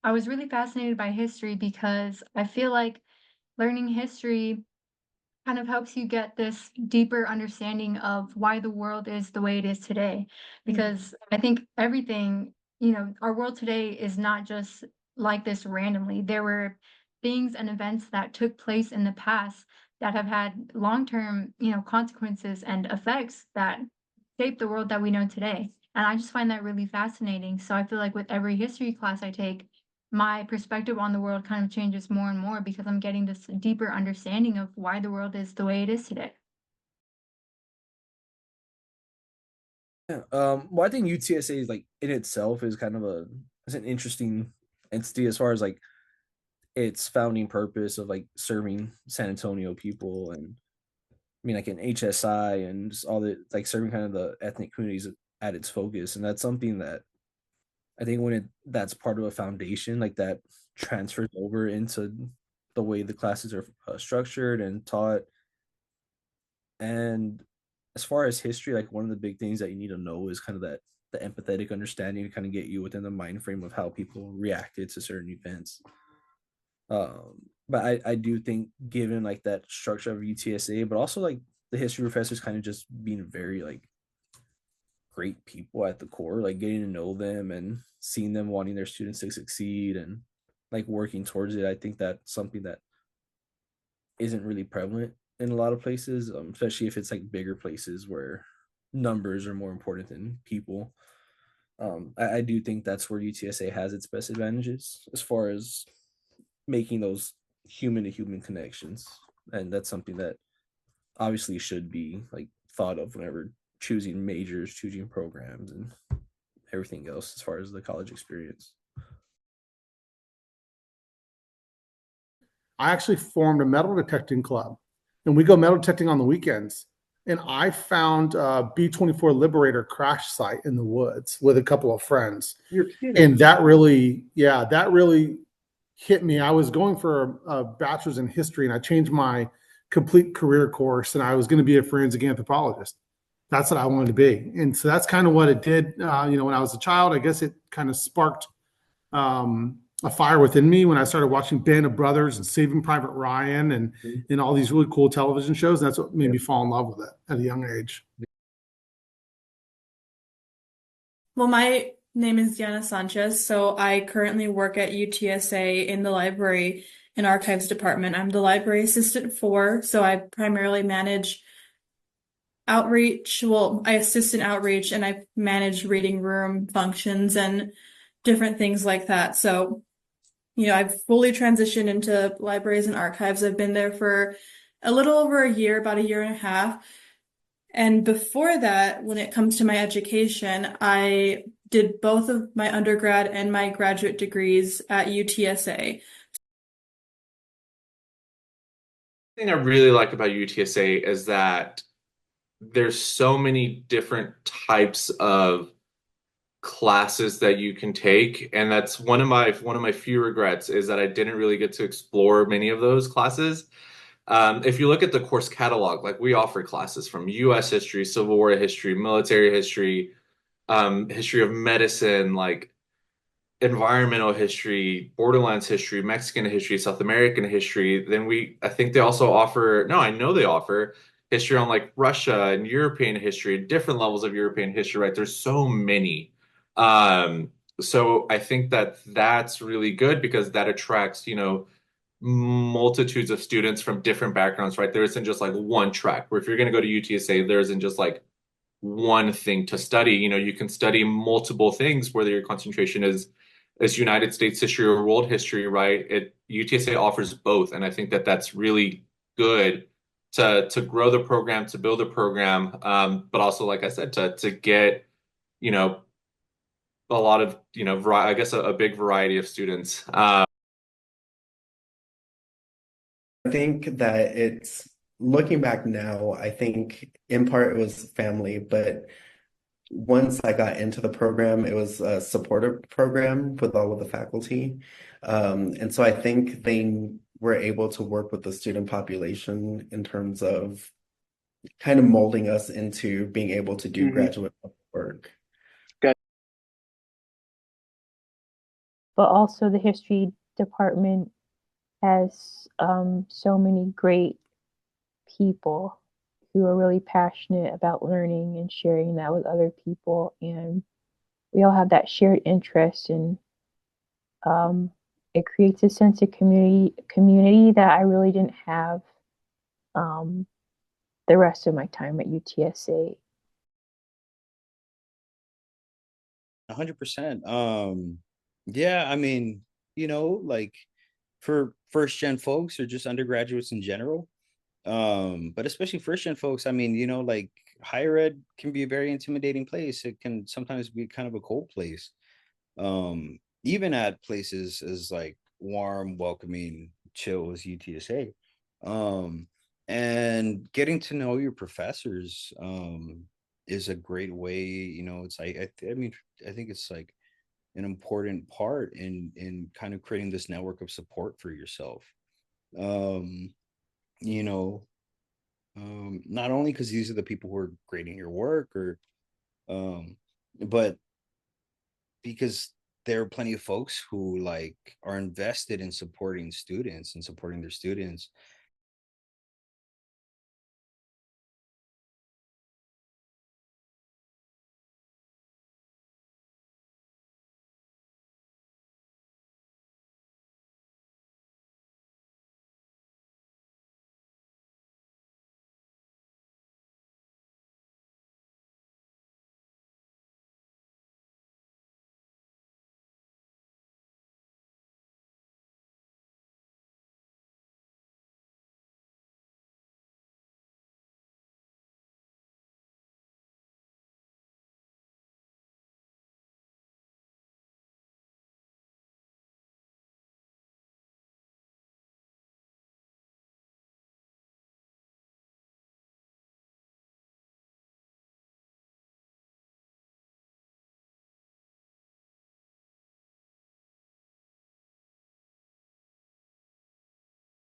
I was really fascinated by history because I feel like learning history kind of helps you get this deeper understanding of why the world is the way it is today. Mhm. Because I think everything, our world today is not just like this randomly. There were things and events that took place in the past that have had long-term, consequences and effects that shape the world that we know today. And I just find that really fascinating. So I feel like with every history class I take, my perspective on the world kind of changes more and more because I'm getting this deeper understanding of why the world is the way it is today. Yeah, well, I think UTSA is like in itself is kind of a it's an interesting entity as far as like its founding purpose of like serving San Antonio people and I mean like in HSI and just all the like serving kind of the ethnic communities at its focus. And that's something that I think when that's part of a foundation like that transfers over into the way the classes are structured and taught. And as far as history, like one of the big things that you need to know is kind of that the empathetic understanding to kind of get you within the mind frame of how people reacted to certain events. But I do think given like that structure of UTSA, but also like the history professors kind of just being very like great people at the core, like getting to know them and seeing them wanting their students to succeed and like working towards it. I think that's something that isn't really prevalent in a lot of places, especially if it's like bigger places where numbers are more important than people. I do think that's where UTSA has its best advantages as far as making those human to human connections, and that's something that obviously should be like thought of whenever choosing majors, choosing programs, and everything else as far as the college experience. I actually formed a metal detecting club, and we go metal detecting on the weekends. And I found a B-24 Liberator crash site in the woods with a couple of friends, You're and kidding. that really hit me. I was going for a bachelor's in history, and I changed my complete career course, and I was going to be a forensic anthropologist. That's what I wanted to be, and so that's kind of what it did. When I was a child, I guess it kind of sparked a fire within me when I started watching Band of Brothers and Saving Private Ryan and all these really cool television shows. And that's what made Yeah. me fall in love with it at a young age. Well, my name is Diana Sanchez, so I currently work at UTSA in the library and archives department. I'm the library assistant four, so I primarily manage outreach. Well, I assist in outreach and I manage reading room functions and different things like that. So, I've fully transitioned into libraries and archives. I've been there for a little over a year, about a year and a half. And before that, when it comes to my education, I did both of my undergrad and my graduate degrees at UTSA. Thing I really like about UTSA is that there's so many different types of classes that you can take, and that's one of my few regrets is that I didn't really get to explore many of those classes. If you look at the course catalog, like we offer classes from U.S. history, Civil War history, military history, history of medicine, like environmental history, Borderlands history, Mexican history, South American history. Then I think they also offer, no, I know they offer history on like Russia and European history, different levels of European history, right? There's so many. So I think that that's really good because that attracts, multitudes of students from different backgrounds, right? There isn't just like one track where if you're going to go to UTSA, there isn't just like one thing to study. You can study multiple things, whether your concentration is United States history or world history, right? UTSA offers both, and I think that that's really good to grow the program, to build a program, but also, like I said, to get you know a lot of I guess a big variety of students. I think that it's looking back now, I think in part it was family, but once I got into the program, it was a supportive program with all of the faculty. And so I think they were able to work with the student population in terms of kind of molding us into being able to do Mhm. graduate work. but also the history department has so many great people who are really passionate about learning and sharing that with other people. And we all have that shared interest, and um, it creates a sense of community that I really didn't have um, the rest of my time at UTSA. 100%. Yeah, I mean, like for first gen folks or just undergraduates in general, but especially first gen folks, I mean, like higher ed can be a very intimidating place. It can sometimes be kind of a cold place. Even at places as like warm, welcoming, chill as UTSA. Um, and getting to know your professors is a great way, it's like I mean, I think it's like an important part in kind of creating this network of support for yourself. Um, you know, not only because these are the people who are grading your work or um, but because there are plenty of folks who like are invested in supporting students and supporting their students